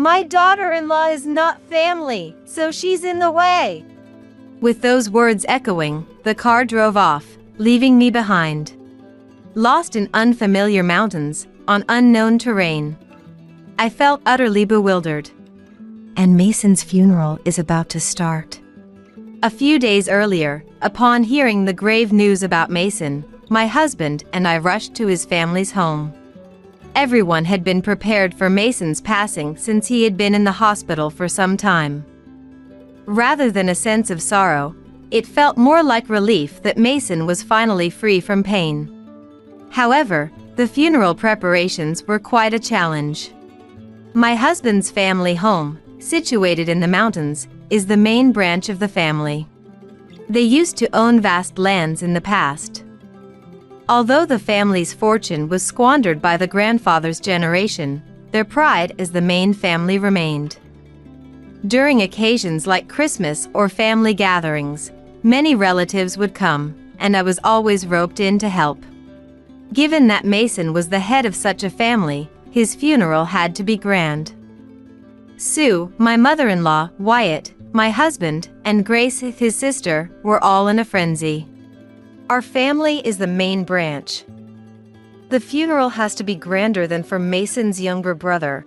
My daughter-in-law is not family, so she's in the way." With those words echoing, the car drove off, leaving me behind. Lost in unfamiliar mountains, on unknown terrain. I felt utterly bewildered. And Mason's funeral is about to start. A few days earlier, upon hearing the grave news about Mason, my husband and I rushed to his family's home. Everyone had been prepared for Mason's passing since he had been in the hospital for some time. Rather than a sense of sorrow, it felt more like relief that Mason was finally free from pain. However, the funeral preparations were quite a challenge. My husband's family home, situated in the mountains, is the main branch of the family. They used to own vast lands in the past. Although the family's fortune was squandered by the grandfather's generation, their pride as the main family remained. During occasions like Christmas or family gatherings, many relatives would come, and I was always roped in to help. Given that Mason was the head of such a family, his funeral had to be grand. Sue, my mother-in-law, Wyatt, my husband, and Grace, his sister, were all in a frenzy. Our family is the main branch. The funeral has to be grander than for Mason's younger brother.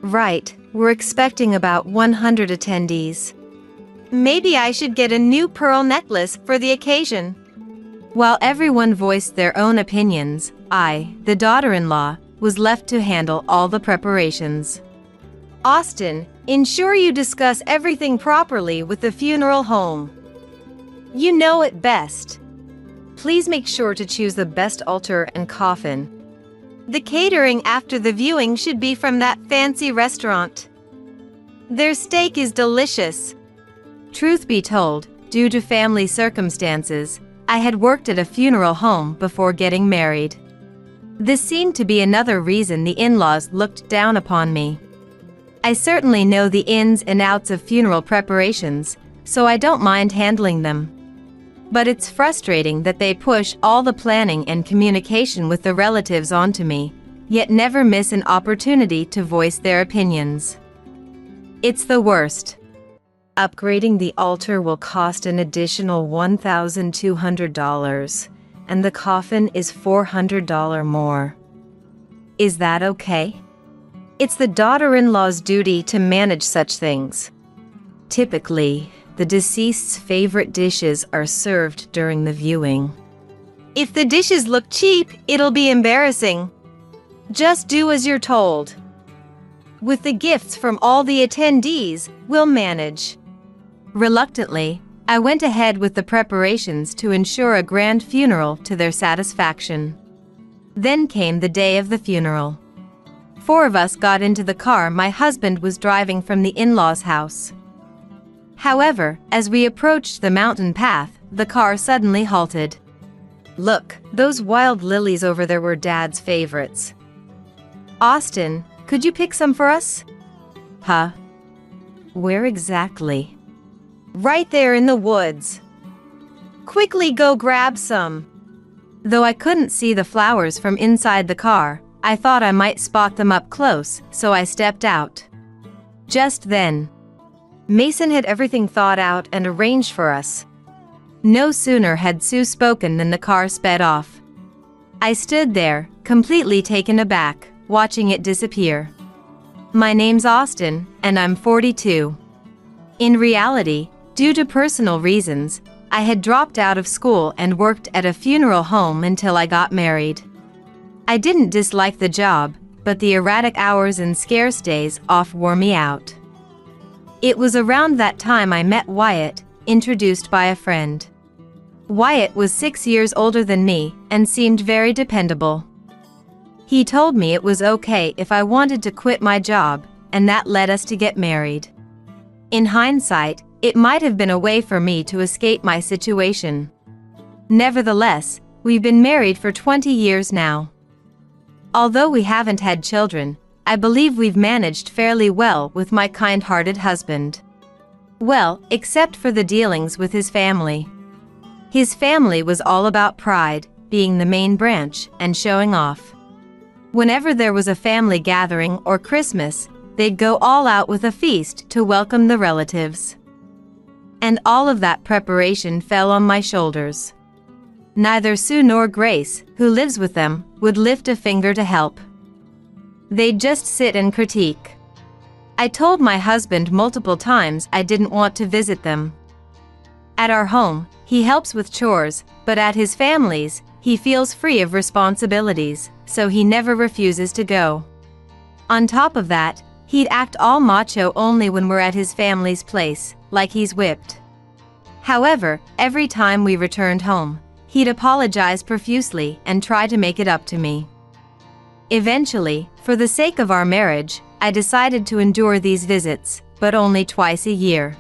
Right, we're expecting about 100 attendees. Maybe I should get a new pearl necklace for the occasion. While everyone voiced their own opinions, I, the daughter-in-law, was left to handle all the preparations. Austin, ensure you discuss everything properly with the funeral home. You know it best. Please make sure to choose the best altar and coffin. The catering after the viewing should be from that fancy restaurant. Their steak is delicious. Truth be told, due to family circumstances, I had worked at a funeral home before getting married. This seemed to be another reason the in-laws looked down upon me. I certainly know the ins and outs of funeral preparations, so I don't mind handling them. But it's frustrating that they push all the planning and communication with the relatives onto me, yet never miss an opportunity to voice their opinions. It's the worst. Upgrading the altar will cost an additional $1,200, and the coffin is $400 more. Is that okay? It's the daughter-in-law's duty to manage such things. Typically, the deceased's favorite dishes are served during the viewing. If the dishes look cheap, it'll be embarrassing. Just do as you're told. With the gifts from all the attendees, we'll manage. Reluctantly, I went ahead with the preparations to ensure a grand funeral to their satisfaction. Then came the day of the funeral. 4 of us got into the car my husband was driving from the in-laws' house. However, as we approached the mountain path, the car suddenly halted. Look, those wild lilies over there were Dad's favorites. Austin, could you pick some for us? Huh? Where exactly? Right there in the woods. Quickly go grab some. Though I couldn't see the flowers from inside the car, I thought I might spot them up close, so I stepped out. Just then, Mason had everything thought out and arranged for us. No sooner had Sue spoken than the car sped off. I stood there, completely taken aback, watching it disappear. My name's Austin, and I'm 42. In reality, due to personal reasons, I had dropped out of school and worked at a funeral home until I got married. I didn't dislike the job, but the erratic hours and scarce days off wore me out. It was around that time I met Wyatt, introduced by a friend. Wyatt was 6 years older than me and seemed very dependable. He told me it was okay if I wanted to quit my job, and that led us to get married. In hindsight, it might have been a way for me to escape my situation. Nevertheless, we've been married for 20 years now. Although we haven't had children, I believe we've managed fairly well with my kind-hearted husband. Well, except for the dealings with his family. His family was all about pride, being the main branch, and showing off. Whenever there was a family gathering or Christmas, they'd go all out with a feast to welcome the relatives. And all of that preparation fell on my shoulders. Neither Sue nor Grace, who lives with them, would lift a finger to help. They'd just sit and critique. I told my husband multiple times I didn't want to visit them. At our home, he helps with chores, but at his family's, he feels free of responsibilities, so he never refuses to go. On top of that, he'd act all macho only when we're at his family's place, like he's whipped. However, every time we returned home, he'd apologize profusely and try to make it up to me. Eventually, for the sake of our marriage, I decided to endure these visits, but only twice a year.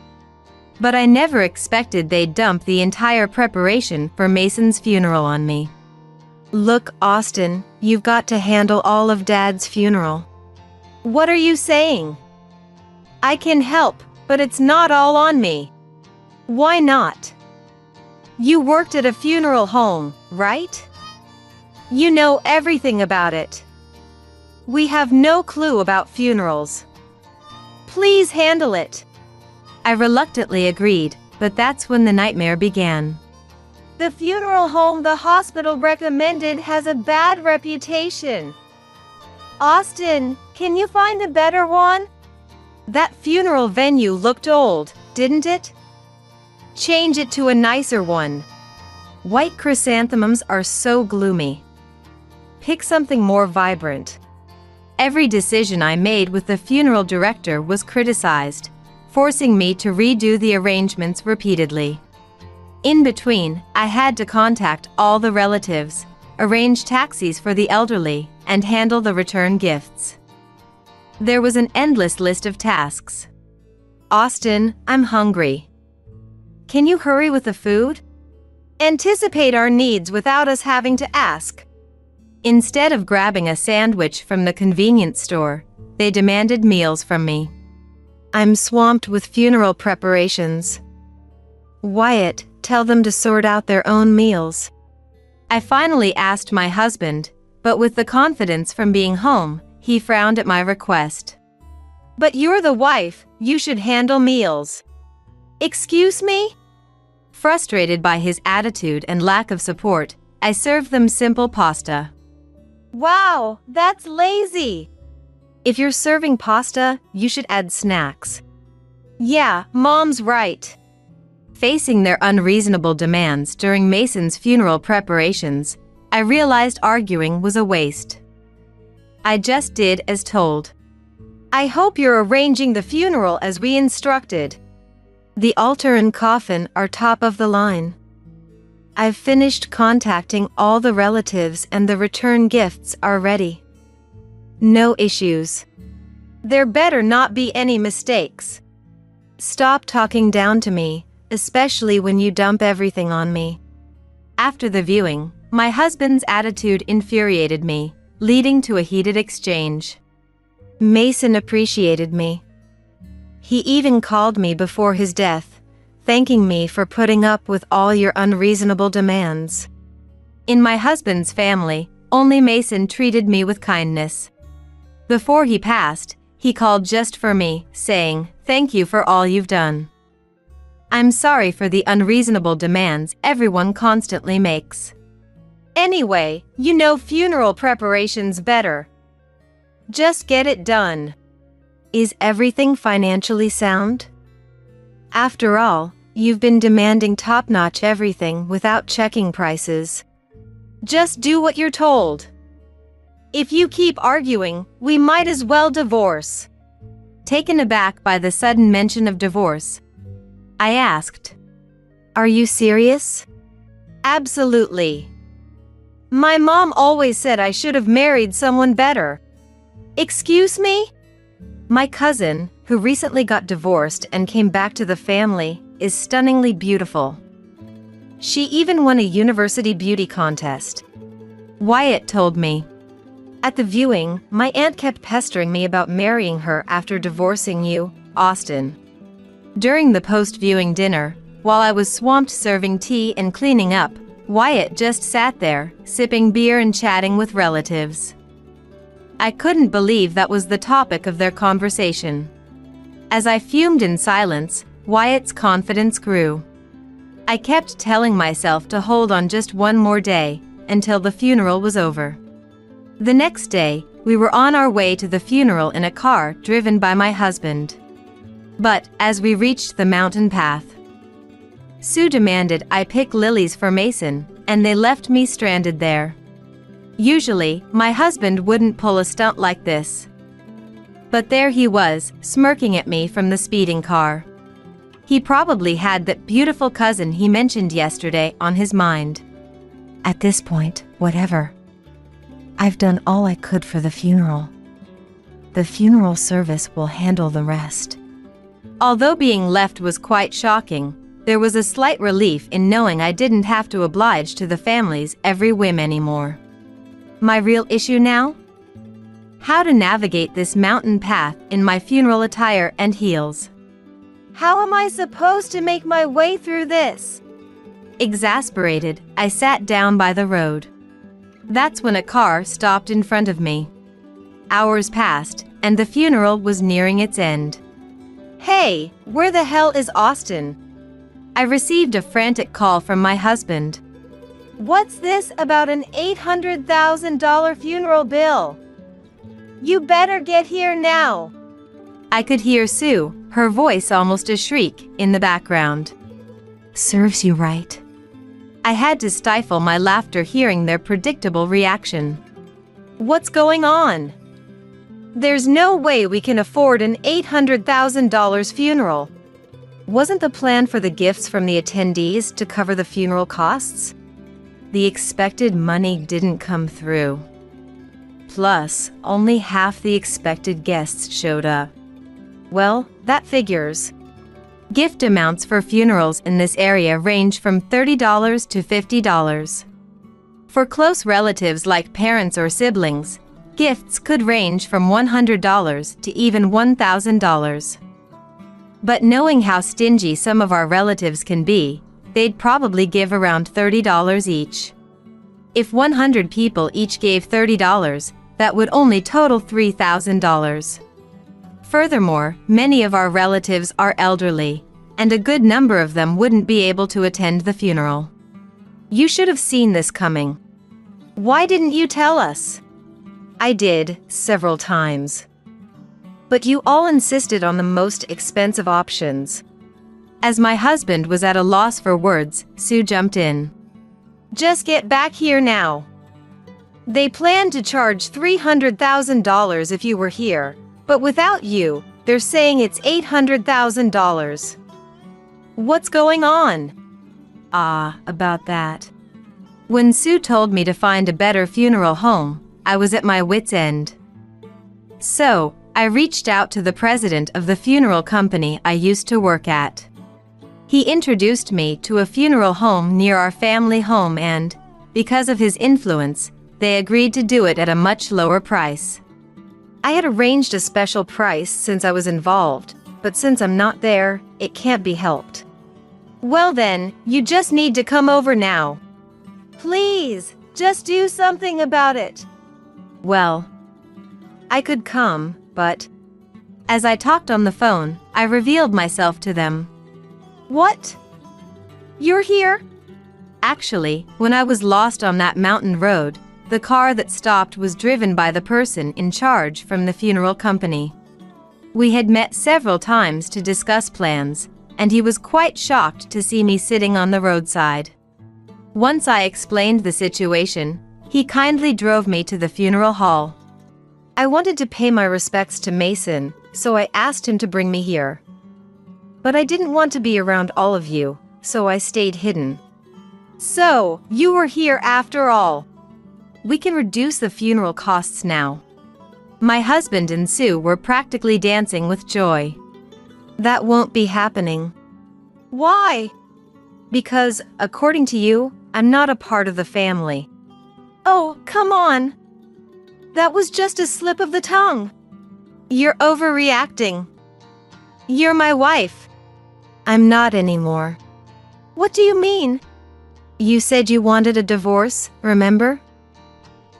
But I never expected they'd dump the entire preparation for Mason's funeral on me. Look, Austin, you've got to handle all of Dad's funeral. What are you saying? I can help, but it's not all on me. Why not? You worked at a funeral home, right? You know everything about it. We have no clue about funerals. Please handle it. I reluctantly agreed, but that's when the nightmare began. The funeral home the hospital recommended has a bad reputation. Austin, can you find a better one? That funeral venue looked old, didn't it? Change it to a nicer one. White chrysanthemums are so gloomy. Pick something more vibrant. Every decision I made with the funeral director was criticized, forcing me to redo the arrangements repeatedly. In between, I had to contact all the relatives, arrange taxis for the elderly, and handle the return gifts. There was an endless list of tasks. Austin, I'm hungry. Can you hurry with the food? Anticipate our needs without us having to ask. Instead of grabbing a sandwich from the convenience store, they demanded meals from me. I'm swamped with funeral preparations. Wyatt, tell them to sort out their own meals. I finally asked my husband, but with the confidence from being home, he frowned at my request. But you're the wife, you should handle meals. Excuse me? Frustrated by his attitude and lack of support, I served them simple pasta. Wow, that's lazy. If you're serving pasta, you should add snacks. Yeah, Mom's right. Facing their unreasonable demands during Mason's funeral preparations, I realized arguing was a waste. I just did as told. I hope you're arranging the funeral as we instructed. The altar and coffin are top of the line. I've finished contacting all the relatives and the return gifts are ready. No issues. There better not be any mistakes. Stop talking down to me, especially when you dump everything on me. After the viewing, my husband's attitude infuriated me, leading to a heated exchange. Mason appreciated me. He even called me before his death, thanking me for putting up with all your unreasonable demands. In my husband's family, only Mason treated me with kindness. Before he passed, he called just for me, saying, "Thank you for all you've done. I'm sorry for the unreasonable demands everyone constantly makes. Anyway, you know funeral preparations better. Just get it done." Is everything financially sound? After all, you've been demanding top-notch everything without checking prices. Just do what you're told. If you keep arguing, we might as well divorce. Taken aback by the sudden mention of divorce, I asked, "Are you serious?" "Absolutely. My mom always said I should have married someone better." "Excuse me?" My cousin, who recently got divorced and came back to the family, is stunningly beautiful. She even won a university beauty contest. Wyatt told me. At the viewing, my aunt kept pestering me about marrying her after divorcing you, Austin. During the post-viewing dinner, while I was swamped serving tea and cleaning up, Wyatt just sat there, sipping beer and chatting with relatives. I couldn't believe that was the topic of their conversation. As I fumed in silence, Wyatt's confidence grew. I kept telling myself to hold on just one more day, until the funeral was over. The next day, we were on our way to the funeral in a car driven by my husband. But, as we reached the mountain path, Sue demanded I pick lilies for Mason, and they left me stranded there. Usually, my husband wouldn't pull a stunt like this. But there he was, smirking at me from the speeding car. He probably had that beautiful cousin he mentioned yesterday on his mind. At this point, whatever. I've done all I could for the funeral. The funeral service will handle the rest. Although being left was quite shocking, there was a slight relief in knowing I didn't have to oblige to the family's every whim anymore. My real issue now? How to navigate this mountain path in my funeral attire and heels. How am I supposed to make my way through this? Exasperated, I sat down by the road. That's when a car stopped in front of me. Hours passed, and the funeral was nearing its end. Hey, where the hell is Austin? I received a frantic call from my husband. What's this about an $800,000 funeral bill? You better get here now. I could hear Sue, her voice almost a shriek, in the background. Serves you right. I had to stifle my laughter hearing their predictable reaction. What's going on? There's no way we can afford an $800,000 funeral. Wasn't the plan for the gifts from the attendees to cover the funeral costs? The expected money didn't come through. Plus, only half the expected guests showed up. Well, that figures. Gift amounts for funerals in this area range from $30 to $50. For close relatives like parents or siblings, gifts could range from $100 to even $1,000. But knowing how stingy some of our relatives can be, they'd probably give around $30 each. If 100 people each gave $30, that would only total $3,000. Furthermore, many of our relatives are elderly, and a good number of them wouldn't be able to attend the funeral. You should have seen this coming. Why didn't you tell us? I did, several times. But you all insisted on the most expensive options. As my husband was at a loss for words, Sue jumped in. Just get back here now. They planned to charge $300,000 if you were here, but without you, they're saying it's $800,000. What's going on? About that. When Sue told me to find a better funeral home, I was at my wit's end. So, I reached out to the president of the funeral company I used to work at. He introduced me to a funeral home near our family home and, because of his influence, they agreed to do it at a much lower price. I had arranged a special price since I was involved, but since I'm not there, it can't be helped. Well then, you just need to come over now. Please, just do something about it. Well, I could come, but as I talked on the phone, I revealed myself to them. What? You're here? Actually, when I was lost on that mountain road, the car that stopped was driven by the person in charge from the funeral company. We had met several times to discuss plans, and he was quite shocked to see me sitting on the roadside. Once I explained the situation, he kindly drove me to the funeral hall. I wanted to pay my respects to Mason, so I asked him to bring me here. But I didn't want to be around all of you, so I stayed hidden. So, you were here after all. We can reduce the funeral costs now. My husband and Sue were practically dancing with joy. That won't be happening. Why? Because, according to you, I'm not a part of the family. Oh, come on. That was just a slip of the tongue. You're overreacting. You're my wife. I'm not anymore. What do you mean? You said you wanted a divorce, remember?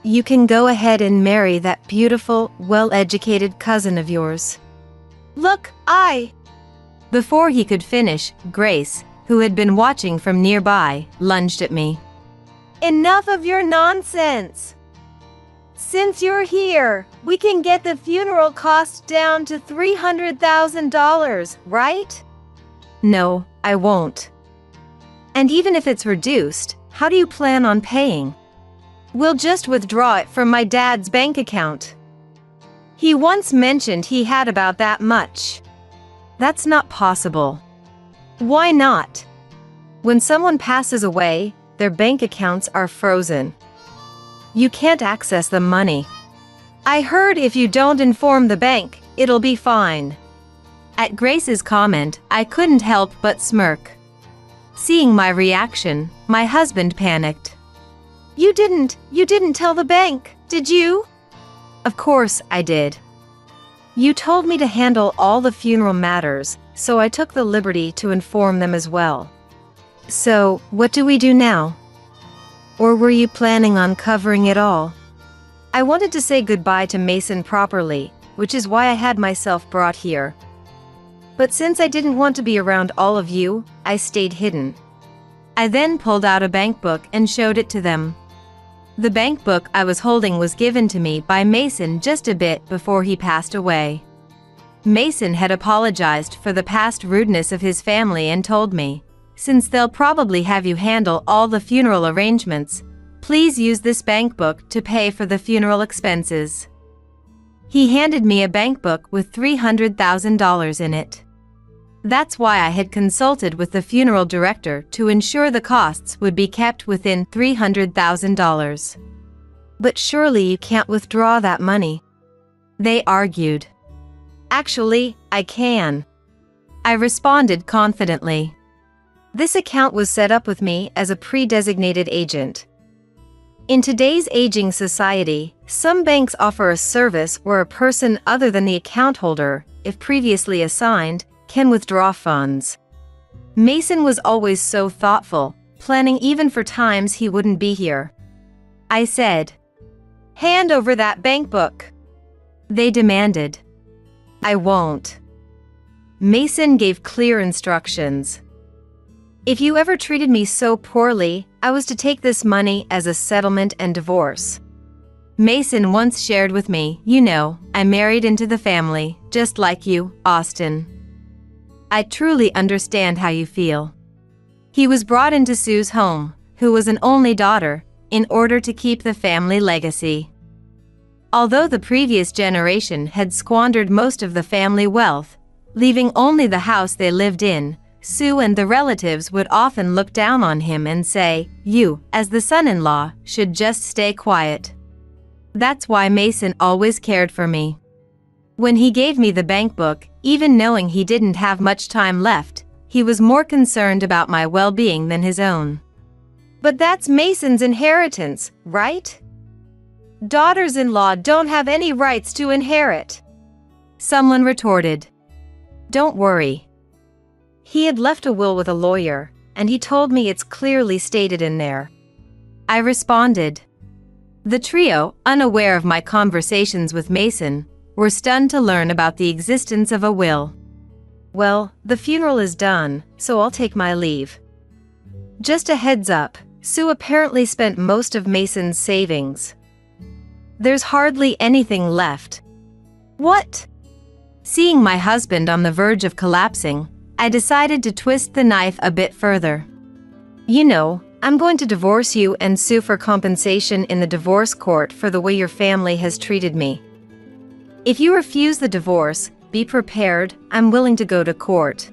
You can go ahead and marry that beautiful, well-educated cousin of yours. Look, Before he could finish, Grace, who had been watching from nearby, lunged at me. Enough of your nonsense! Since you're here, we can get the funeral cost down to $300,000, right? No, I won't. And even if it's reduced, how do you plan on paying? We'll just withdraw it from my dad's bank account. He once mentioned he had about that much. That's not possible. Why not? When someone passes away, their bank accounts are frozen. You can't access the money. I heard if you don't inform the bank, it'll be fine. At Grace's comment, I couldn't help but smirk. Seeing my reaction, my husband panicked. You didn't tell the bank, did you? Of course I did. You told me to handle all the funeral matters, so I took the liberty to inform them as well. So, what do we do now? Or were you planning on covering it all? I wanted to say goodbye to Mason properly, which is why I had myself brought here. But since I didn't want to be around all of you, I stayed hidden. I then pulled out a bank book and showed it to them. The bank book I was holding was given to me by Mason just a bit before he passed away. Mason had apologized for the past rudeness of his family and told me, since they'll probably have you handle all the funeral arrangements, please use this bank book to pay for the funeral expenses. He handed me a bank book with $300,000 in it. That's why I had consulted with the funeral director to ensure the costs would be kept within $300,000. But surely you can't withdraw that money. They argued. Actually, I can. I responded confidently. This account was set up with me as a pre-designated agent. In today's aging society, some banks offer a service where a person other than the account holder, if previously assigned, can withdraw funds. Mason was always so thoughtful, planning even for times he wouldn't be here. I said, "Hand over that bank book." They demanded. "I won't." Mason gave clear instructions. "If you ever treated me so poorly, I was to take this money as a settlement and divorce." Mason once shared with me, I married into the family, just like you, Austin. I truly understand how you feel. He was brought into Sue's home, who was an only daughter, in order to keep the family legacy. Although the previous generation had squandered most of the family wealth, leaving only the house they lived in, Sue and the relatives would often look down on him and say, "You, as the son-in-law, should just stay quiet." That's why Mason always cared for me. When he gave me the bank book, even knowing he didn't have much time left, he was more concerned about my well-being than his own. But that's Mason's inheritance, right? Daughters-in-law don't have any rights to inherit. Someone retorted. Don't worry. He had left a will with a lawyer, and he told me it's clearly stated in there. I responded. The trio, unaware of my conversations with Mason, were stunned to learn about the existence of a will. Well, the funeral is done, so I'll take my leave. Just a heads up, Sue apparently spent most of Mason's savings. There's hardly anything left. What? Seeing my husband on the verge of collapsing, I decided to twist the knife a bit further. I'm going to divorce you and sue for compensation in the divorce court for the way your family has treated me. If you refuse the divorce, be prepared, I'm willing to go to court.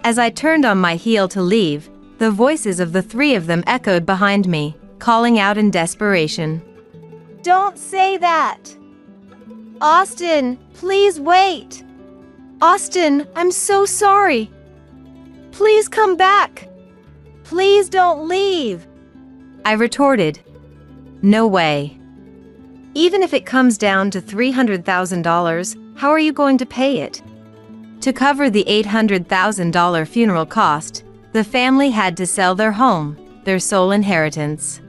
As I turned on my heel to leave, the voices of the three of them echoed behind me, calling out in desperation. Don't say that! Austin, please wait! Austin, I'm so sorry! Please come back! Please don't leave! I retorted. No way. Even if it comes down to $300,000, how are you going to pay it? To cover the $800,000 funeral cost, the family had to sell their home, their sole inheritance.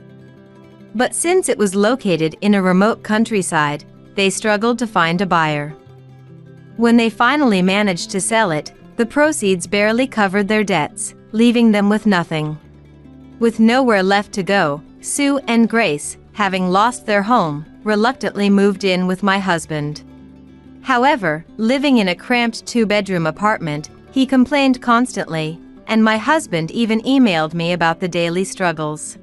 But since it was located in a remote countryside, they struggled to find a buyer. When they finally managed to sell it, the proceeds barely covered their debts, leaving them with nothing. With nowhere left to go, Sue and Grace, having lost their home, reluctantly moved in with my husband. However, living in a cramped two-bedroom apartment, he complained constantly, and my husband even emailed me about the daily struggles.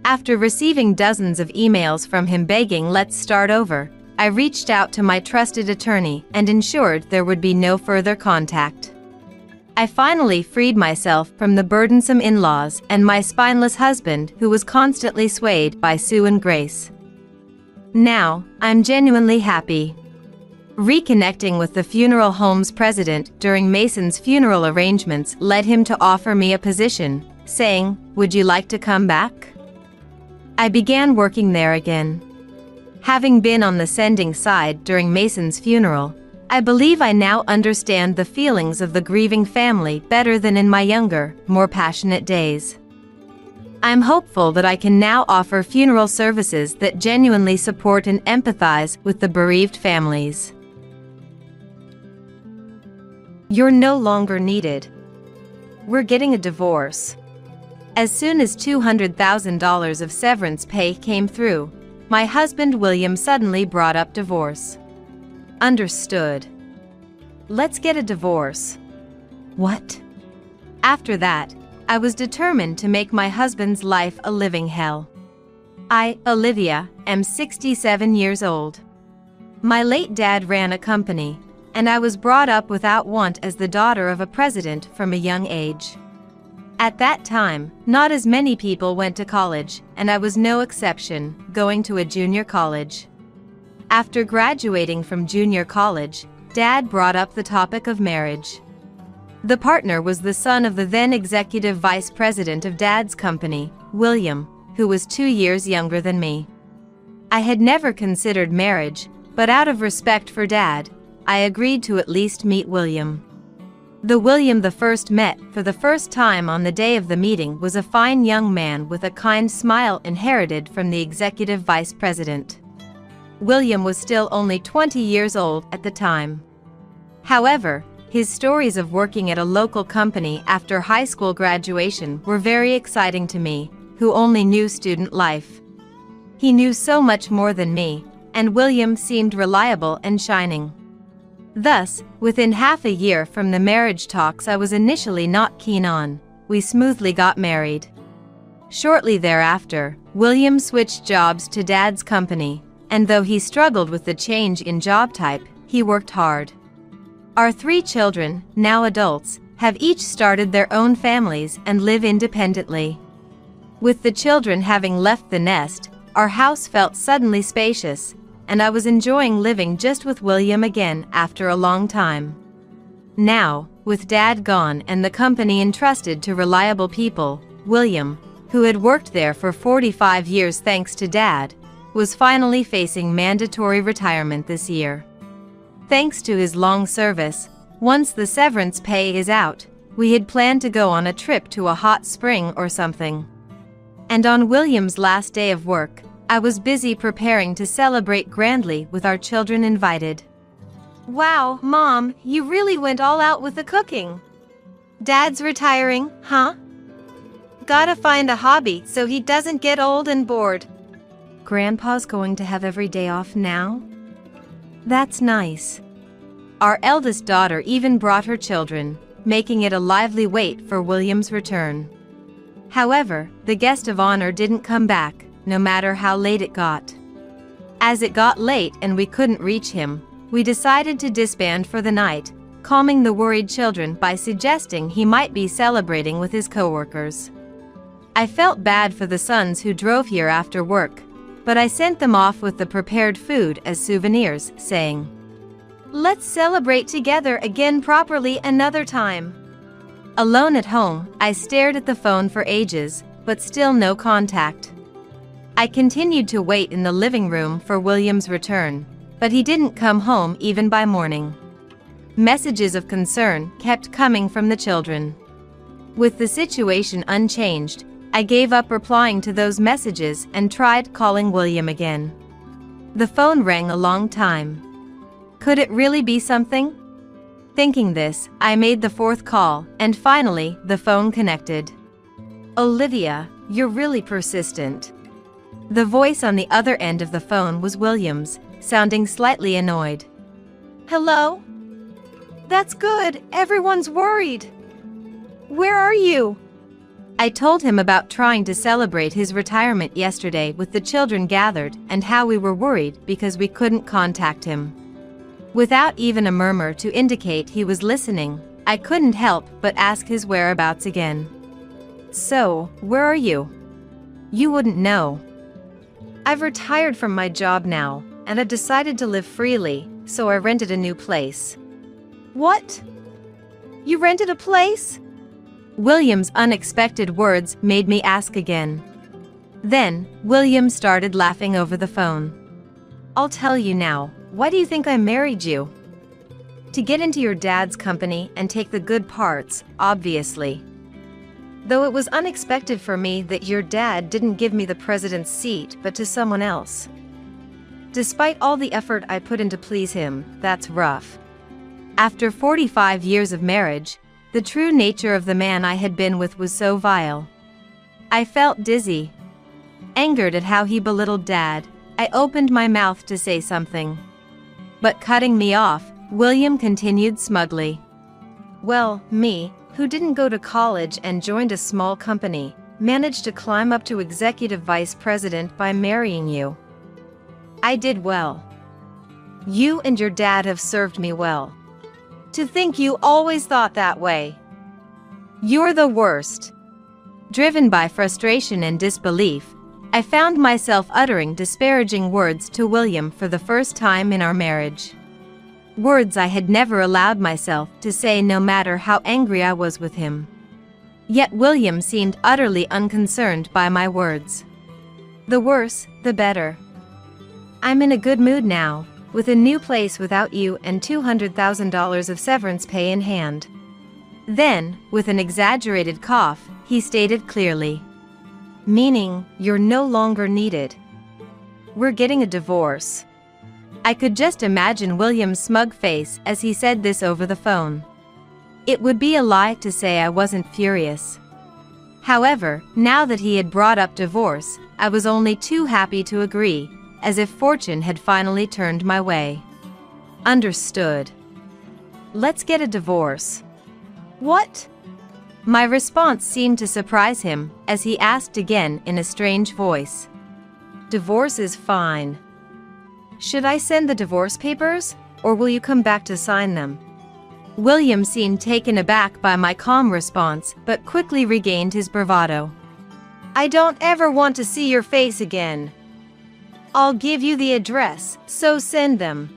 After receiving dozens of emails from him begging let's start over, I reached out to my trusted attorney and ensured there would be no further contact. I finally freed myself from the burdensome in-laws and my spineless husband who was constantly swayed by Sue and Grace. Now, I'm genuinely happy. Reconnecting with the funeral home's president during Mason's funeral arrangements led him to offer me a position, saying, "Would you like to come back?" I began working there again. Having been on the sending side during Mason's funeral, I believe I now understand the feelings of the grieving family better than in my younger, more passionate days. I'm hopeful that I can now offer funeral services that genuinely support and empathize with the bereaved families. You're no longer needed. We're getting a divorce. As soon as $200,000 of severance pay came through, my husband William suddenly brought up divorce. Understood. Let's get a divorce. What? After that, I was determined to make my husband's life a living hell. I, Olivia, am 67 years old. My late dad ran a company, and I was brought up without want as the daughter of a president from a young age. At that time, not as many people went to college, and I was no exception, going to a junior college. After graduating from junior college, Dad brought up the topic of marriage. The partner was the son of the then executive vice president of Dad's company, William, who was 2 years younger than me. I had never considered marriage, but out of respect for Dad, I agreed to at least meet William. The William the first met for the first time on the day of the meeting was a fine young man with a kind smile inherited from the executive vice president. William was still only 20 years old at the time. However, his stories of working at a local company after high school graduation were very exciting to me, who only knew student life. He knew so much more than me, and William seemed reliable and shining. Thus, within half a year from the marriage talks I was initially not keen on, we smoothly got married. Shortly thereafter, William switched jobs to Dad's company, and though he struggled with the change in job type, he worked hard. Our 3 children, now adults, have each started their own families and live independently. With the children having left the nest, our house felt suddenly spacious, and I was enjoying living just with William again after a long time. Now, with Dad gone and the company entrusted to reliable people, William, who had worked there for 45 years thanks to Dad, was finally facing mandatory retirement this year. Thanks to his long service, once the severance pay is out, we had planned to go on a trip to a hot spring or something. And on William's last day of work, I was busy preparing to celebrate grandly with our children invited. Wow, Mom, you really went all out with the cooking. Dad's retiring, huh? Gotta find a hobby so he doesn't get old and bored. Grandpa's going to have every day off now? That's nice. Our eldest daughter even brought her children, making it a lively wait for William's return. However, the guest of honor didn't come back, no matter how late it got. As it got late and we couldn't reach him, we decided to disband for the night, calming the worried children by suggesting he might be celebrating with his coworkers. I felt bad for the sons who drove here after work, but I sent them off with the prepared food as souvenirs, saying, "Let's celebrate together again properly another time." Alone at home, I stared at the phone for ages, but still no contact. I continued to wait in the living room for William's return, but he didn't come home even by morning. Messages of concern kept coming from the children. With the situation unchanged, I gave up replying to those messages and tried calling William again. The phone rang a long time. Could it really be something? Thinking this, I made the fourth call, and finally, the phone connected. Olivia, you're really persistent. The voice on the other end of the phone was William's, sounding slightly annoyed. Hello? That's good, everyone's worried. Where are you? I told him about trying to celebrate his retirement yesterday with the children gathered and how we were worried because we couldn't contact him. Without even a murmur to indicate he was listening, I couldn't help but ask his whereabouts again. So, where are you? You wouldn't know. I've retired from my job now, and I've decided to live freely, so I rented a new place. What? You rented a place? William's unexpected words made me ask again. Then, William started laughing over the phone. I'll tell you now, why do you think I married you? To get into your dad's company and take the good parts, obviously. Though it was unexpected for me that your dad didn't give me the president's seat but to someone else. Despite all the effort I put in to please him, that's rough. After 45 years of marriage, the true nature of the man I had been with was so vile. I felt dizzy. Angered at how he belittled Dad, I opened my mouth to say something. But cutting me off, William continued smugly. Well, me, who didn't go to college and joined a small company, managed to climb up to executive vice president by marrying you. I did well. You and your dad have served me well. To think you always thought that way. You're the worst. Driven by frustration and disbelief, I found myself uttering disparaging words to William for the first time in our marriage. Words I had never allowed myself to say no matter how angry I was with him. Yet William seemed utterly unconcerned by my words. The worse, the better. I'm in a good mood now, with a new place without you and $200,000 of severance pay in hand. Then, with an exaggerated cough, he stated clearly. Meaning, you're no longer needed. We're getting a divorce. I could just imagine William's smug face as he said this over the phone. It would be a lie to say I wasn't furious. However, now that he had brought up divorce, I was only too happy to agree, as if fortune had finally turned my way. Understood. Let's get a divorce. What? My response seemed to surprise him, as he asked again in a strange voice. Divorce is fine. Should I send the divorce papers, or will you come back to sign them? William seemed taken aback by my calm response, but quickly regained his bravado. I don't ever want to see your face again. I'll give you the address, so send them.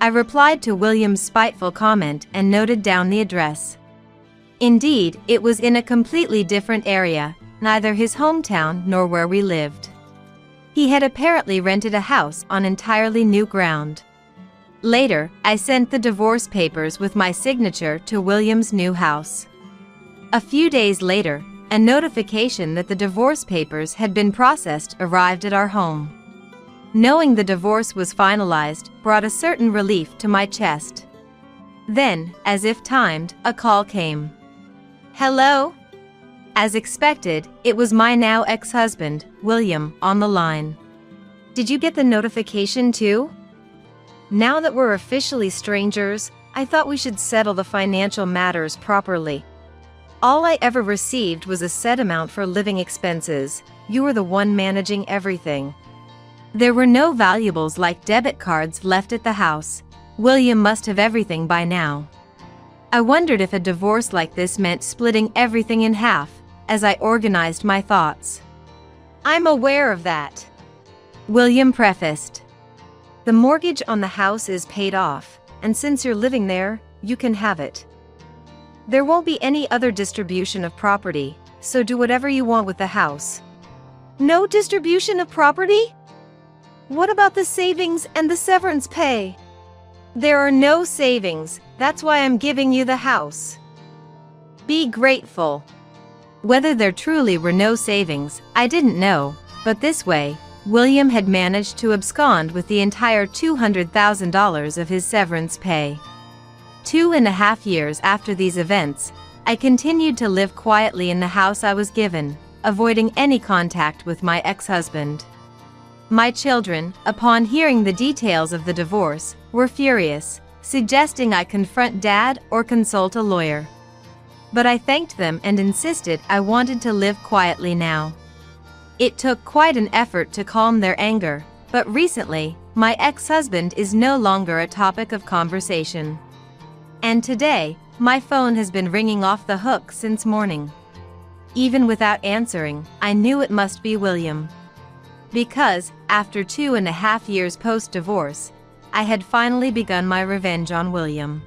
I replied to William's spiteful comment and noted down the address. Indeed, it was in a completely different area, neither his hometown nor where we lived. He had apparently rented a house on entirely new ground. Later, I sent the divorce papers with my signature to William's new house. A few days later, a notification that the divorce papers had been processed arrived at our home. Knowing the divorce was finalized brought a certain relief to my chest. Then, as if timed, a call came. Hello? As expected, it was my now ex-husband, William, on the line. Did you get the notification too? Now that we're officially strangers, I thought we should settle the financial matters properly. All I ever received was a set amount for living expenses. You were the one managing everything. There were no valuables like debit cards left at the house. William must have everything by now. I wondered if a divorce like this meant splitting everything in half, as I organized my thoughts. I'm aware of that, William prefaced. The mortgage on the house is paid off, and since you're living there, you can have it. There won't be any other distribution of property, so do whatever you want with the house. No distribution of property? What about the savings and the severance pay? There are no savings, that's why I'm giving you the house. Be grateful. Whether there truly were no savings, I didn't know, but this way, William had managed to abscond with the entire $200,000 of his severance pay. 2.5 years after these events, I continued to live quietly in the house I was given, avoiding any contact with my ex-husband. My children, upon hearing the details of the divorce, were furious, suggesting I confront Dad or consult a lawyer. But I thanked them and insisted I wanted to live quietly now. It took quite an effort to calm their anger, but recently, my ex-husband is no longer a topic of conversation. And today, my phone has been ringing off the hook since morning. Even without answering, I knew it must be William. Because, after 2.5 years post-divorce, I had finally begun my revenge on William.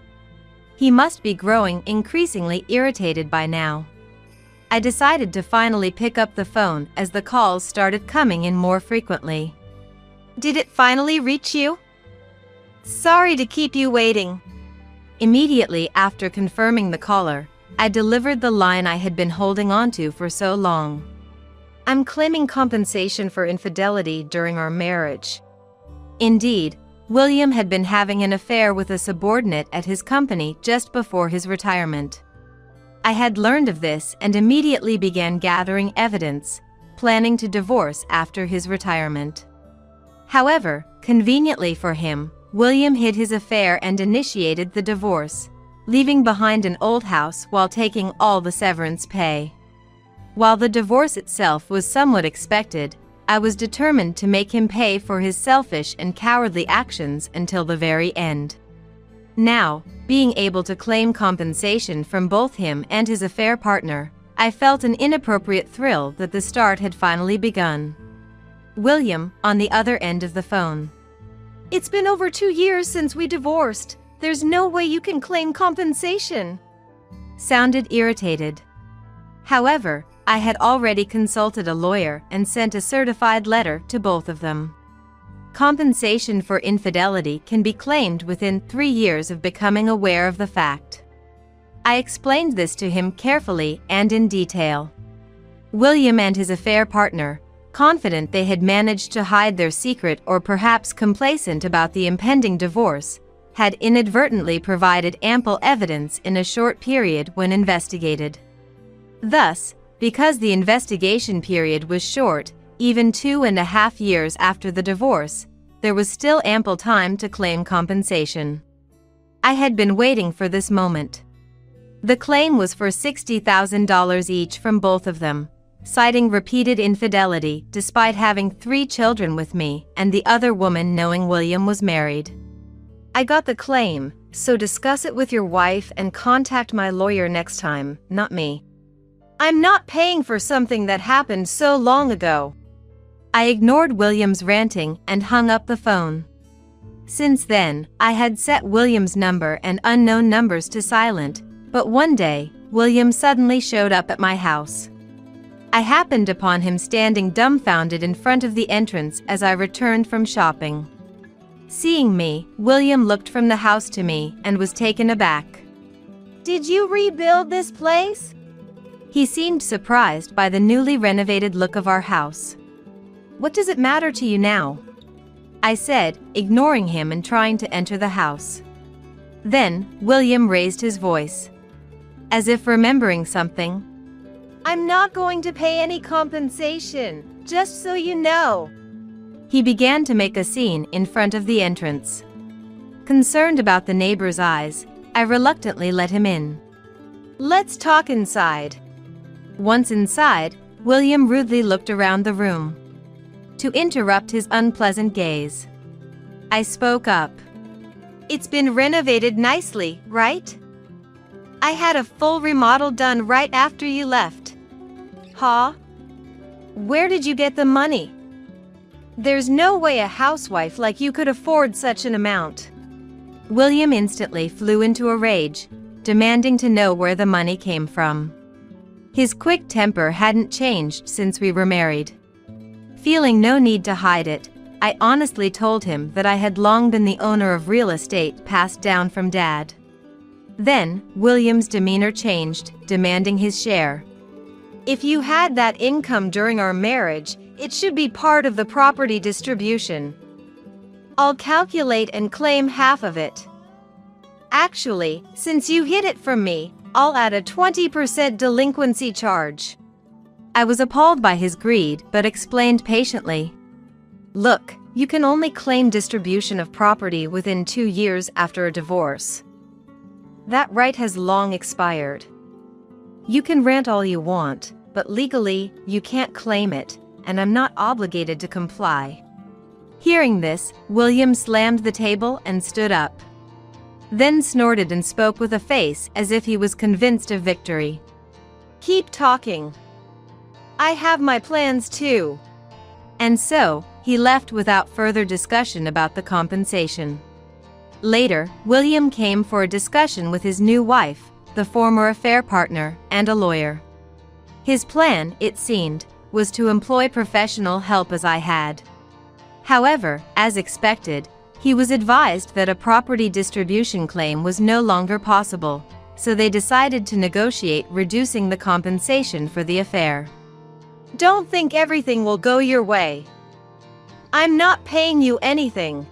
He must be growing increasingly irritated by now. I decided to finally pick up the phone as the calls started coming in more frequently. Did it finally reach you? Sorry to keep you waiting. Immediately after confirming the caller, I delivered the line I had been holding onto for so long. I'm claiming compensation for infidelity during our marriage. Indeed, William had been having an affair with a subordinate at his company just before his retirement. I had learned of this and immediately began gathering evidence, planning to divorce after his retirement. However, conveniently for him, William hid his affair and initiated the divorce, leaving behind an old house while taking all the severance pay. While the divorce itself was somewhat expected, I was determined to make him pay for his selfish and cowardly actions until the very end. Now, being able to claim compensation from both him and his affair partner, I felt an inappropriate thrill that the start had finally begun. William, on the other end of the phone. It's been over 2 years since we divorced. There's no way you can claim compensation. Sounded irritated. However, I had already consulted a lawyer and sent a certified letter to both of them. Compensation for infidelity can be claimed within 3 years of becoming aware of the fact. I explained this to him carefully and in detail. William and his affair partner, confident they had managed to hide their secret or perhaps complacent about the impending divorce, had inadvertently provided ample evidence in a short period when investigated. Thus, because the investigation period was short, even 2.5 years after the divorce, there was still ample time to claim compensation. I had been waiting for this moment. The claim was for $60,000 each from both of them, citing repeated infidelity despite having 3 children with me and the other woman knowing William was married. I got the claim, so discuss it with your wife and contact my lawyer next time, not me. I'm not paying for something that happened so long ago. I ignored William's ranting and hung up the phone. Since then, I had set William's number and unknown numbers to silent, but one day, William suddenly showed up at my house. I happened upon him standing dumbfounded in front of the entrance as I returned from shopping. Seeing me, William looked from the house to me and was taken aback. Did you rebuild this place? He seemed surprised by the newly renovated look of our house. What does it matter to you now? I said, ignoring him and trying to enter the house. Then, William raised his voice. As if remembering something. I'm not going to pay any compensation, just so you know. He began to make a scene in front of the entrance. Concerned about the neighbor's eyes, I reluctantly let him in. Let's talk inside. Once inside, William rudely looked around the room. To interrupt his unpleasant gaze, I spoke up. It's been renovated nicely, right? I had a full remodel done right after you left. Huh? Where did you get the money? There's no way a housewife like you could afford such an amount. William instantly flew into a rage, demanding to know where the money came from. His quick temper hadn't changed since we were married. Feeling no need to hide it, I honestly told him that I had long been the owner of real estate passed down from Dad. Then, William's demeanor changed, demanding his share. If you had that income during our marriage, it should be part of the property distribution. I'll calculate and claim half of it. Actually, since you hid it from me, I'll add a 20% delinquency charge. I was appalled by his greed, but explained patiently. Look, you can only claim distribution of property within 2 years after a divorce. That right has long expired. You can rant all you want, but legally, you can't claim it, and I'm not obligated to comply. Hearing this, William slammed the table and stood up. Then snorted and spoke with a face as if he was convinced of victory. Keep talking. I have my plans too. And so, he left without further discussion about the compensation. Later, William came for a discussion with his new wife, the former affair partner, and a lawyer. His plan, it seemed, was to employ professional help as I had. However, as expected, he was advised that a property distribution claim was no longer possible, so they decided to negotiate reducing the compensation for the affair. Don't think everything will go your way. I'm not paying you anything.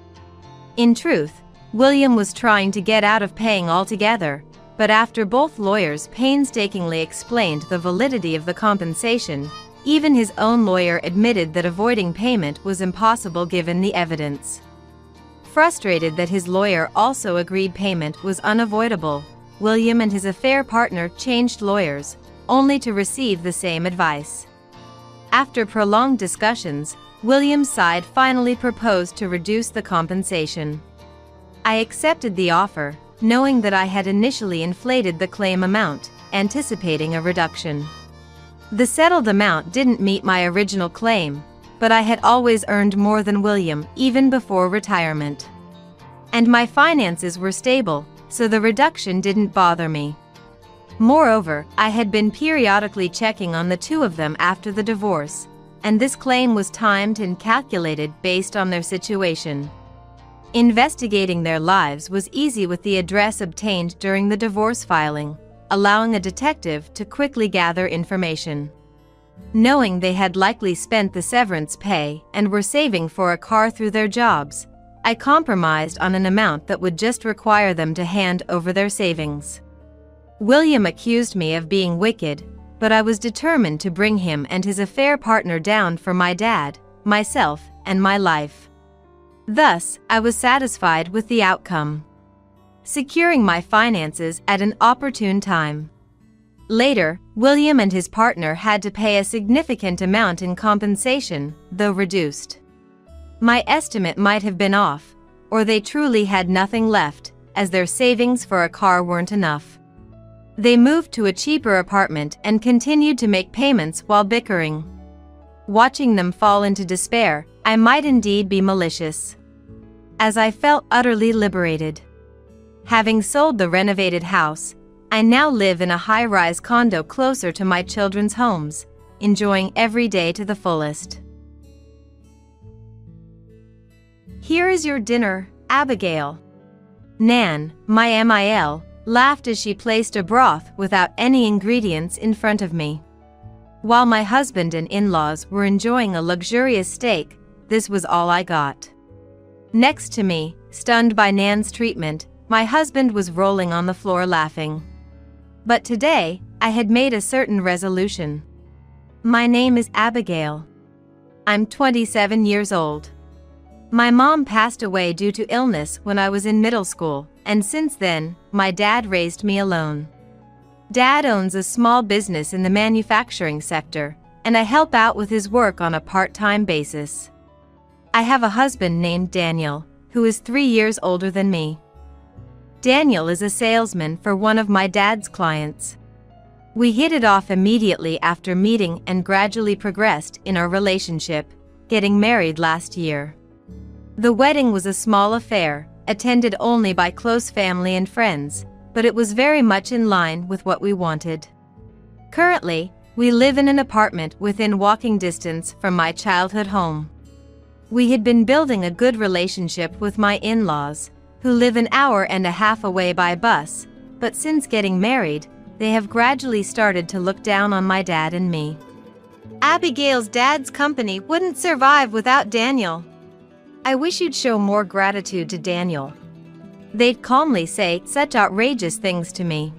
In truth, William was trying to get out of paying altogether, but after both lawyers painstakingly explained the validity of the compensation, even his own lawyer admitted that avoiding payment was impossible given the evidence. Frustrated that his lawyer also agreed payment was unavoidable, William and his affair partner changed lawyers, only to receive the same advice. After prolonged discussions, William's side finally proposed to reduce the compensation. I accepted the offer, knowing that I had initially inflated the claim amount, anticipating a reduction. The settled amount didn't meet my original claim, but I had always earned more than William even before retirement. And my finances were stable, so the reduction didn't bother me. Moreover, I had been periodically checking on the two of them after the divorce, and this claim was timed and calculated based on their situation. Investigating their lives was easy with the address obtained during the divorce filing, allowing a detective to quickly gather information. Knowing they had likely spent the severance pay and were saving for a car through their jobs, I compromised on an amount that would just require them to hand over their savings. William accused me of being wicked, but I was determined to bring him and his affair partner down for my dad, myself, and my life. Thus, I was satisfied with the outcome, securing my finances at an opportune time. Later, William and his partner had to pay a significant amount in compensation, though reduced. My estimate might have been off, or they truly had nothing left, as their savings for a car weren't enough. They moved to a cheaper apartment and continued to make payments while bickering. Watching them fall into despair, I might indeed be malicious, as I felt utterly liberated. Having sold the renovated house, I now live in a high-rise condo closer to my children's homes, enjoying every day to the fullest. Here is your dinner, Abigail. Nan, my MIL, laughed as she placed a broth without any ingredients in front of me. While my husband and in-laws were enjoying a luxurious steak, this was all I got. Next to me, stunned by Nan's treatment, my husband was rolling on the floor laughing. But today, I had made a certain resolution. My name is Abigail. I'm 27 years old. My mom passed away due to illness when I was in middle school, and since then, my dad raised me alone. Dad owns a small business in the manufacturing sector, and I help out with his work on a part-time basis. I have a husband named Daniel, who is 3 years older than me. Daniel is a salesman for one of my dad's clients. We hit it off immediately after meeting and gradually progressed in our relationship, getting married last year. The wedding was a small affair, attended only by close family and friends, but it was very much in line with what we wanted. Currently, we live in an apartment within walking distance from my childhood home. We had been building a good relationship with my in-laws, who live an hour and a half away by bus, but since getting married, they have gradually started to look down on my dad and me. Abigail's dad's company wouldn't survive without Daniel. I wish you'd show more gratitude to Daniel. They'd calmly say such outrageous things to me.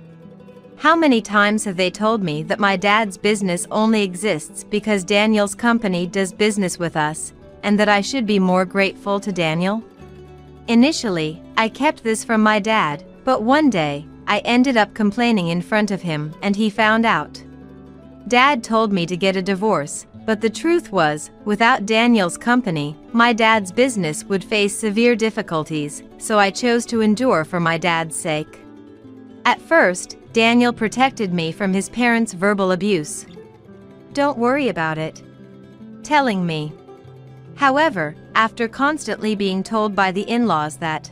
How many times have they told me that my dad's business only exists because Daniel's company does business with us, and that I should be more grateful to Daniel? Initially, I kept this from my dad, but one day, I ended up complaining in front of him and he found out. Dad told me to get a divorce, but the truth was, without Daniel's company, my dad's business would face severe difficulties, so I chose to endure for my dad's sake. At first, Daniel protected me from his parents' verbal abuse. "Don't worry about it," telling me. However, after constantly being told by the in-laws that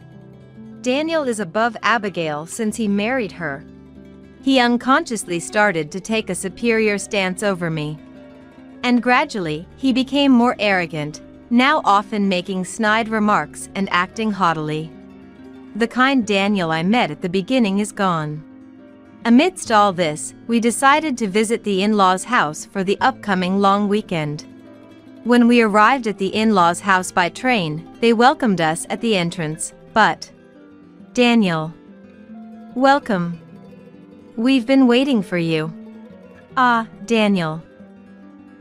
Daniel is above Abigail since he married her, he unconsciously started to take a superior stance over me. And gradually, he became more arrogant, now often making snide remarks and acting haughtily. The kind Daniel I met at the beginning is gone. Amidst all this, we decided to visit the in-laws' house for the upcoming long weekend. When we arrived at the in-laws' house by train, they welcomed us at the entrance, but Daniel. "Welcome. We've been waiting for you." "Ah, Daniel.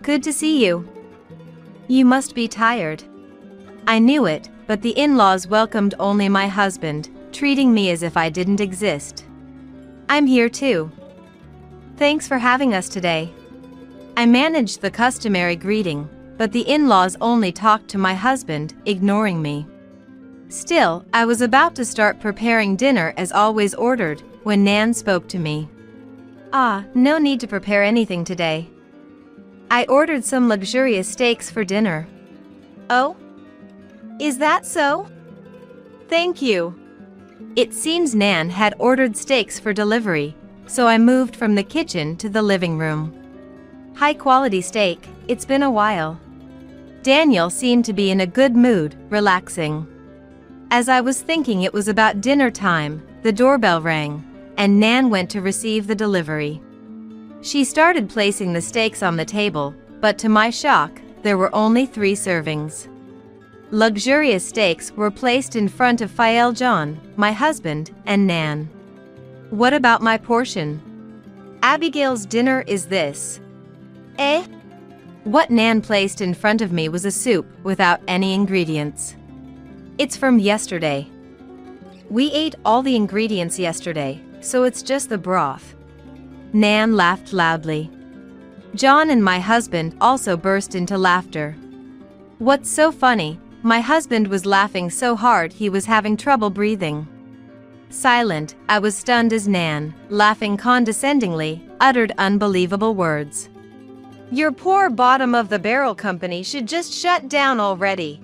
Good to see you. You must be tired." I knew it, but the in-laws welcomed only my husband, treating me as if I didn't exist. "I'm here too. Thanks for having us today." I managed the customary greeting, but the in-laws only talked to my husband, ignoring me. Still, I was about to start preparing dinner as always ordered, when Nan spoke to me. "Ah, no need to prepare anything today. I ordered some luxurious steaks for dinner." "Oh? Is that so? Thank you." It seems Nan had ordered steaks for delivery, so I moved from the kitchen to the living room. "High-quality steak, it's been a while." Daniel seemed to be in a good mood, relaxing. As I was thinking it was about dinner time, the doorbell rang, and Nan went to receive the delivery. She started placing the steaks on the table, but to my shock, there were only 3 servings. Luxurious steaks were placed in front of Fael John, my husband, and Nan. What about my portion? "Abigail's dinner is this." "Eh?" What Nan placed in front of me was a soup without any ingredients. "It's from yesterday. We ate all the ingredients yesterday, so it's just the broth." Nan laughed loudly. John and my husband also burst into laughter. What's so funny, my husband was laughing so hard he was having trouble breathing. Silent, I was stunned as Nan, laughing condescendingly, uttered unbelievable words. "Your poor bottom-of-the-barrel company should just shut down already.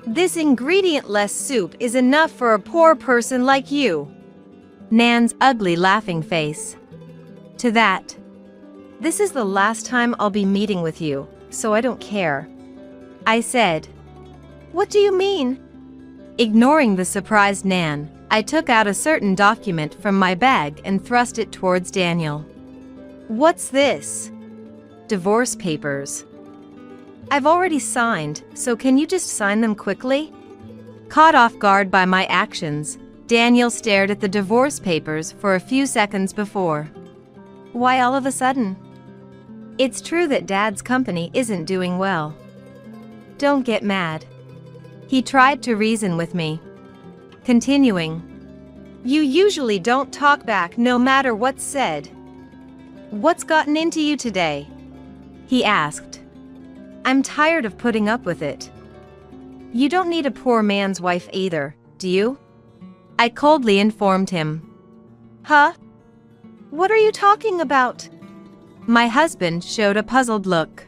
This ingredient-less soup is enough for a poor person like you." Nan's ugly laughing face. To that, "This is the last time I'll be meeting with you, so I don't care," I said. "What do you mean?" Ignoring the surprised Nan, I took out a certain document from my bag and thrust it towards Daniel. "What's this?" "Divorce papers. I've already signed, so can you just sign them quickly?" Caught off guard by my actions, Daniel stared at the divorce papers for a few seconds before. "Why all of a sudden?" "It's true that Dad's company isn't doing well. Don't get mad." He tried to reason with me. Continuing, "You usually don't talk back no matter what's said. What's gotten into you today?" he asked. "I'm tired of putting up with it." "You don't need a poor man's wife either, do you?" I coldly informed him. "Huh? What are you talking about?" My husband showed a puzzled look.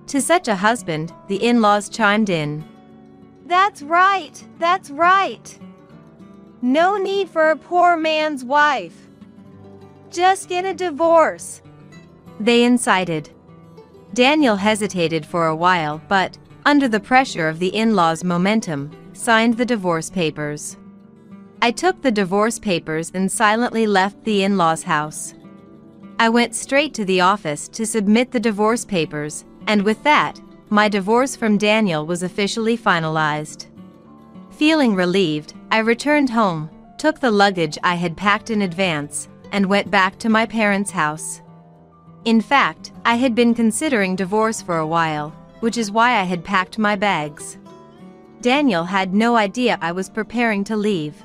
To such a husband, the in-laws chimed in. That's right, that's right. No need for a poor man's wife. Just get a divorce." They incited. Daniel hesitated for a while but, under the pressure of the in-laws' momentum, signed the divorce papers. I took the divorce papers and silently left the in-laws' house. I went straight to the office to submit the divorce papers, and with that, my divorce from Daniel was officially finalized. Feeling relieved, I returned home, took the luggage I had packed in advance, and went back to my parents' house. In fact, I had been considering divorce for a while, which is why I had packed my bags. Daniel had no idea I was preparing to leave.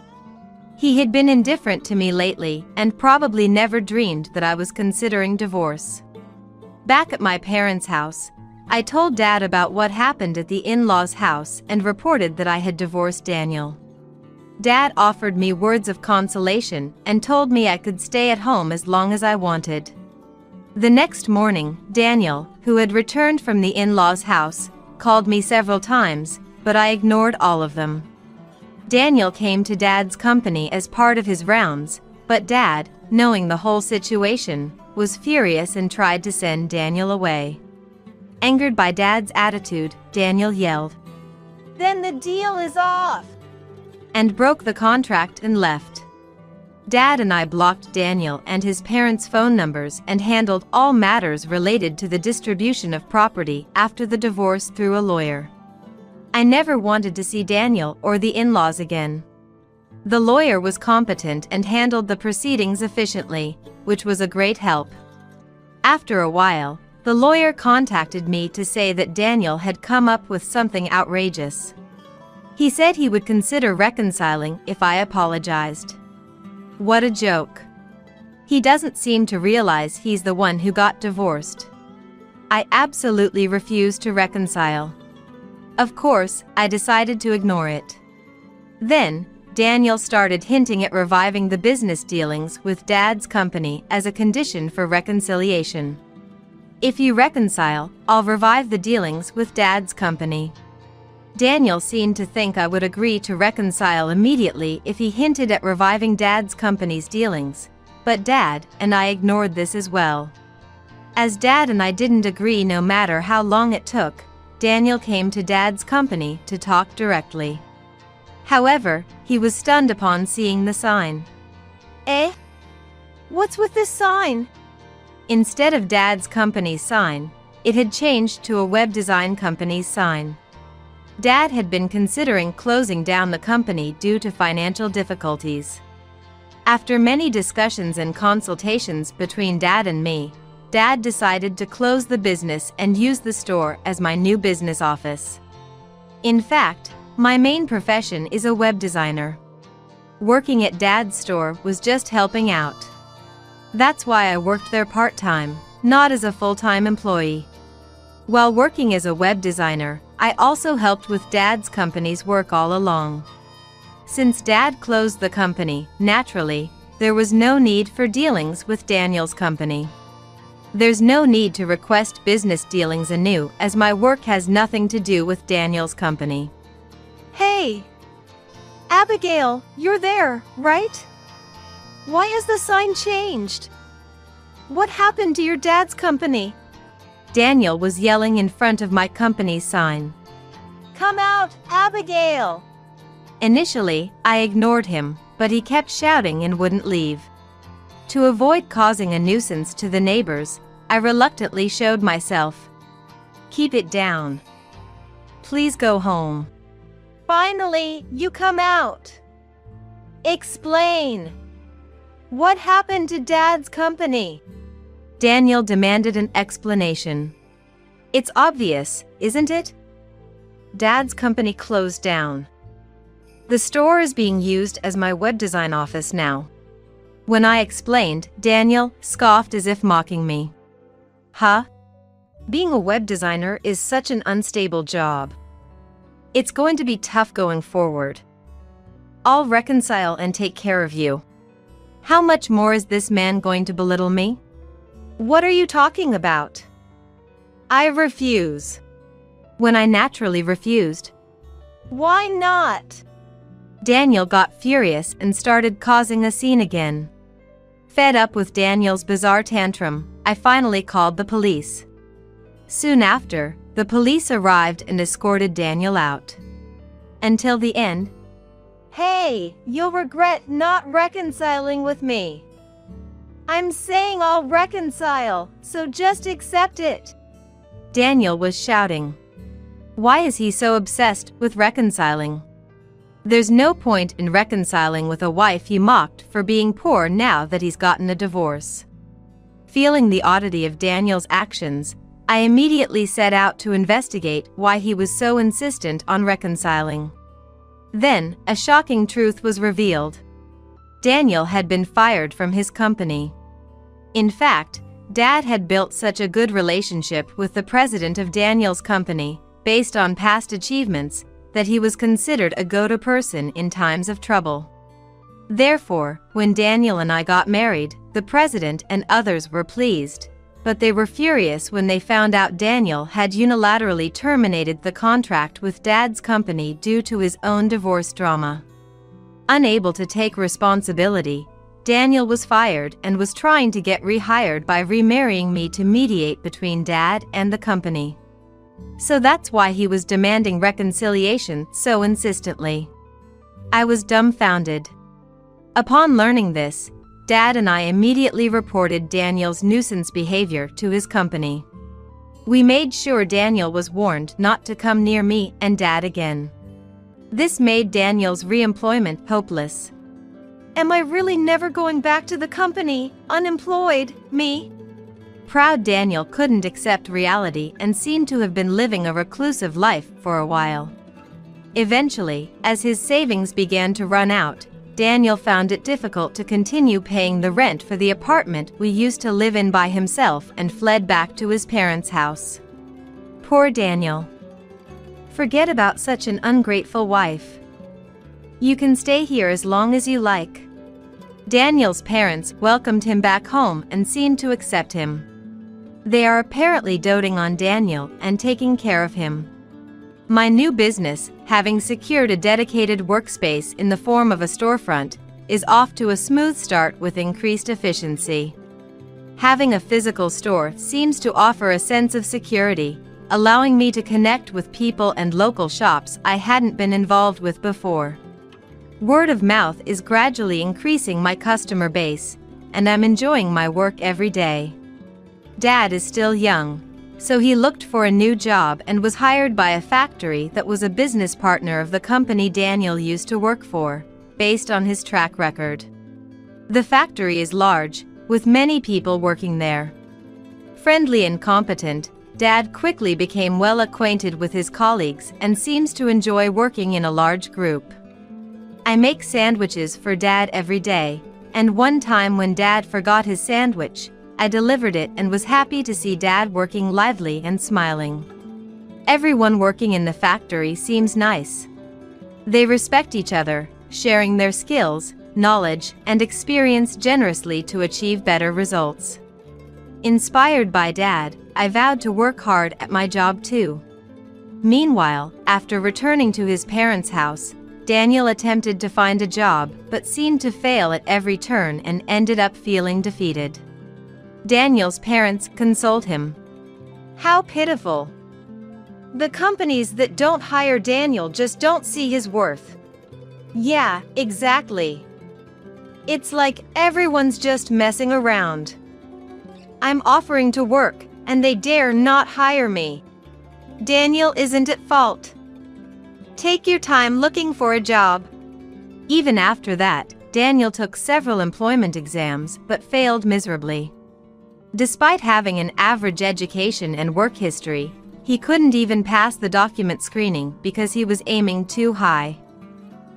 He had been indifferent to me lately and probably never dreamed that I was considering divorce. Back at my parents' house, I told Dad about what happened at the in-laws' house and reported that I had divorced Daniel. Dad offered me words of consolation and told me I could stay at home as long as I wanted. The next morning, Daniel, who had returned from the in-laws' house, called me several times, but I ignored all of them. Daniel came to Dad's company as part of his rounds, but Dad, knowing the whole situation, was furious and tried to send Daniel away. Angered by Dad's attitude, Daniel yelled, "Then the deal is off!" and broke the contract and left. Dad and I blocked Daniel and his parents' phone numbers and handled all matters related to the distribution of property after the divorce through a lawyer. I never wanted to see Daniel or the in-laws again. The lawyer was competent and handled the proceedings efficiently, which was a great help. After a while, the lawyer contacted me to say that Daniel had come up with something outrageous. He said he would consider reconciling if I apologized. What a joke. He doesn't seem to realize he's the one who got divorced. I absolutely refused to reconcile. Of course, I decided to ignore it. Then, Daniel started hinting at reviving the business dealings with Dad's company as a condition for reconciliation. If you reconcile, I'll revive the dealings with Dad's company. Daniel seemed to think I would agree to reconcile immediately if he hinted at reviving Dad's company's dealings, but Dad and I ignored this as well. As Dad and I didn't agree no matter how long it took, Daniel came to Dad's company to talk directly. However, he was stunned upon seeing the sign. "Eh? What's with this sign?" Instead of Dad's company's sign, it had changed to a web design company's sign. Dad had been considering closing down the company due to financial difficulties. After many discussions and consultations between Dad and me, Dad decided to close the business and use the store as my new business office. In fact, my main profession is a web designer. Working at Dad's store was just helping out. That's why I worked there part-time, not as a full-time employee. While working as a web designer, I also helped with Dad's company's work all along. Since Dad closed the company, naturally, there was no need for dealings with Daniel's company. There's no need to request business dealings anew as my work has nothing to do with Daniel's company. "Hey! Abigail, you're there, right? Why has the sign changed? What happened to your dad's company?" Daniel was yelling in front of my company's sign. "Come out, Abigail!" Initially, I ignored him, but he kept shouting and wouldn't leave. To avoid causing a nuisance to the neighbors, I reluctantly showed myself. "Keep it down. Please go home." "Finally, you come out. Explain. What happened to Dad's company?" Daniel demanded an explanation. "It's obvious, isn't it? Dad's company closed down. The store is being used as my web design office now." When I explained, Daniel scoffed as if mocking me. "Huh? Being a web designer is such an unstable job. It's going to be tough going forward. I'll reconcile and take care of you. How much more is this man going to belittle me?" "What are you talking about?" "I refuse." When I naturally refused, "Why not?" Daniel got furious and started causing a scene again. Fed up with Daniel's bizarre tantrum, I finally called the police. Soon after, the police arrived and escorted Daniel out. Until the end. "Hey, you'll regret not reconciling with me. I'm saying I'll reconcile, so just accept it. Daniel was shouting. Why is he so obsessed with reconciling? There's no point in reconciling with a wife he mocked for being poor now that he's gotten a divorce. Feeling the oddity of Daniel's actions, I immediately set out to investigate why he was so insistent on reconciling. Then, a shocking truth was revealed. Daniel had been fired from his company. In fact, Dad had built such a good relationship with the president of Daniel's company, based on past achievements, that he was considered a go-to person in times of trouble. Therefore, when Daniel and I got married, the president and others were pleased, but they were furious when they found out Daniel had unilaterally terminated the contract with Dad's company due to his own divorce drama. Unable to take responsibility, Daniel was fired and was trying to get rehired by remarrying me to mediate between Dad and the company. So that's why he was demanding reconciliation so insistently. I was dumbfounded. Upon learning this, Dad and I immediately reported Daniel's nuisance behavior to his company. We made sure Daniel was warned not to come near me and Dad again. This made Daniel's re-employment hopeless. Am I really never going back to the company, unemployed, me? Proud Daniel couldn't accept reality and seemed to have been living a reclusive life for a while. Eventually, as his savings began to run out, Daniel found it difficult to continue paying the rent for the apartment we used to live in by himself and fled back to his parents' house. Poor Daniel. Forget about such an ungrateful wife. You can stay here as long as you like. Daniel's parents welcomed him back home and seemed to accept him. They are apparently doting on Daniel and taking care of him. My new business, having secured a dedicated workspace in the form of a storefront, is off to a smooth start with increased efficiency. Having a physical store seems to offer a sense of security, allowing me to connect with people and local shops I hadn't been involved with before. Word of mouth is gradually increasing my customer base, and I'm enjoying my work every day. Dad is still young, so he looked for a new job and was hired by a factory that was a business partner of the company Daniel used to work for, based on his track record. The factory is large, with many people working there. Friendly and competent, Dad quickly became well acquainted with his colleagues and seems to enjoy working in a large group. I make sandwiches for Dad every day, and one time when Dad forgot his sandwich, I delivered it and was happy to see Dad working lively and smiling. Everyone working in the factory seems nice. They respect each other, sharing their skills, knowledge, and experience generously to achieve better results. Inspired by Dad, I vowed to work hard at my job too. Meanwhile, after returning to his parents' house, Daniel attempted to find a job but seemed to fail at every turn and ended up feeling defeated. Daniel's parents consoled him. How pitiful. The companies that don't hire Daniel just don't see his worth. Yeah, exactly. It's like everyone's just messing around. I'm offering to work, and they dare not hire me. Daniel isn't at fault. Take your time looking for a job. Even after that, Daniel took several employment exams but failed miserably. Despite having an average education and work history, he couldn't even pass the document screening because he was aiming too high.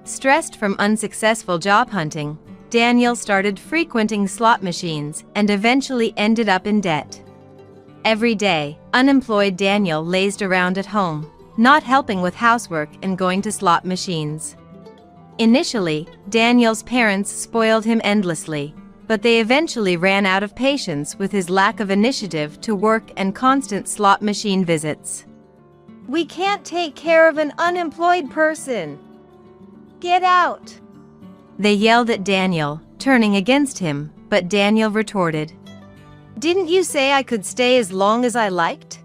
Stressed from unsuccessful job hunting, Daniel started frequenting slot machines and eventually ended up in debt. Every day, unemployed Daniel lazed around at home, not helping with housework and going to slot machines. Initially, Daniel's parents spoiled him endlessly, but they eventually ran out of patience with his lack of initiative to work and constant slot machine visits. We can't take care of an unemployed person. Get out! They yelled at Daniel, turning against him, but Daniel retorted, Didn't you say I could stay as long as I liked?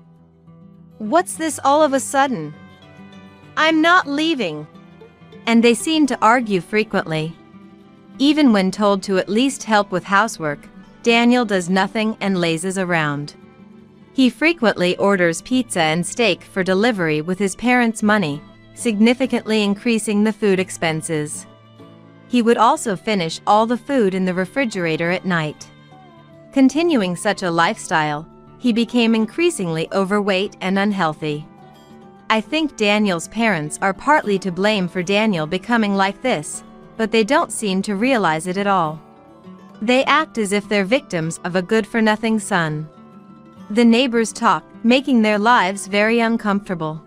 What's this all of a sudden? I'm not leaving. And they seemed to argue frequently. Even when told to at least help with housework, Daniel does nothing and lazes around. He frequently orders pizza and steak for delivery with his parents' money, significantly increasing the food expenses. He would also finish all the food in the refrigerator at night. Continuing such a lifestyle, he became increasingly overweight and unhealthy. I think Daniel's parents are partly to blame for Daniel becoming like this, but they don't seem to realize it at all. They act as if they're victims of a good-for-nothing son. The neighbors talk, making their lives very uncomfortable.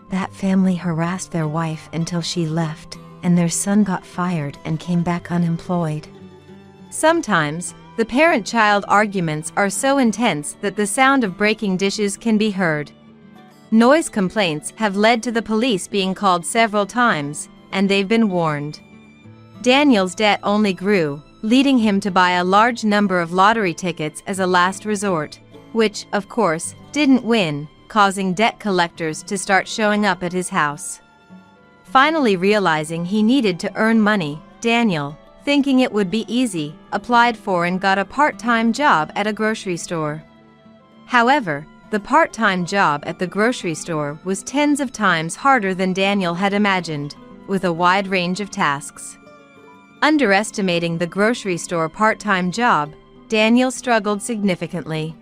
That family harassed their wife until she left, and their son got fired and came back unemployed. Sometimes, the parent-child arguments are so intense that the sound of breaking dishes can be heard. Noise complaints have led to the police being called several times, and they've been warned. Daniel's debt only grew, leading him to buy a large number of lottery tickets as a last resort, which, of course, didn't win, causing debt collectors to start showing up at his house. Finally realizing he needed to earn money, Daniel, thinking it would be easy, applied for and got a part-time job at a grocery store. However, the part-time job at the grocery store was tens of times harder than Daniel had imagined, with a wide range of tasks. Underestimating the grocery store part-time job, Daniel struggled significantly.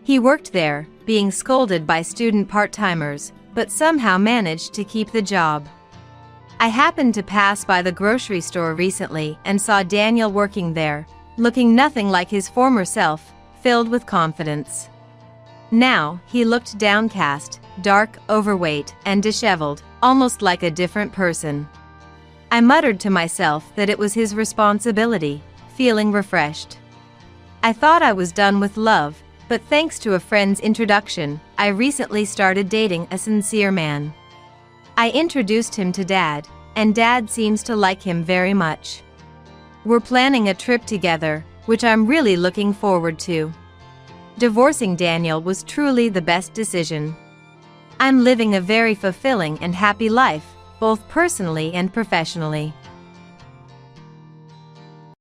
He worked there, being scolded by student part-timers, but somehow managed to keep the job. I happened to pass by the grocery store recently and saw Daniel working there, looking nothing like his former self, filled with confidence. Now, he looked downcast, dark, overweight, and disheveled, almost like a different person. I muttered to myself that it was his responsibility, feeling refreshed. I thought I was done with love, but thanks to a friend's introduction, I recently started dating a sincere man. I introduced him to Dad, and Dad seems to like him very much. We're planning a trip together, which I'm really looking forward to. Divorcing Daniel was truly the best decision. I'm living a very fulfilling and happy life, both personally and professionally.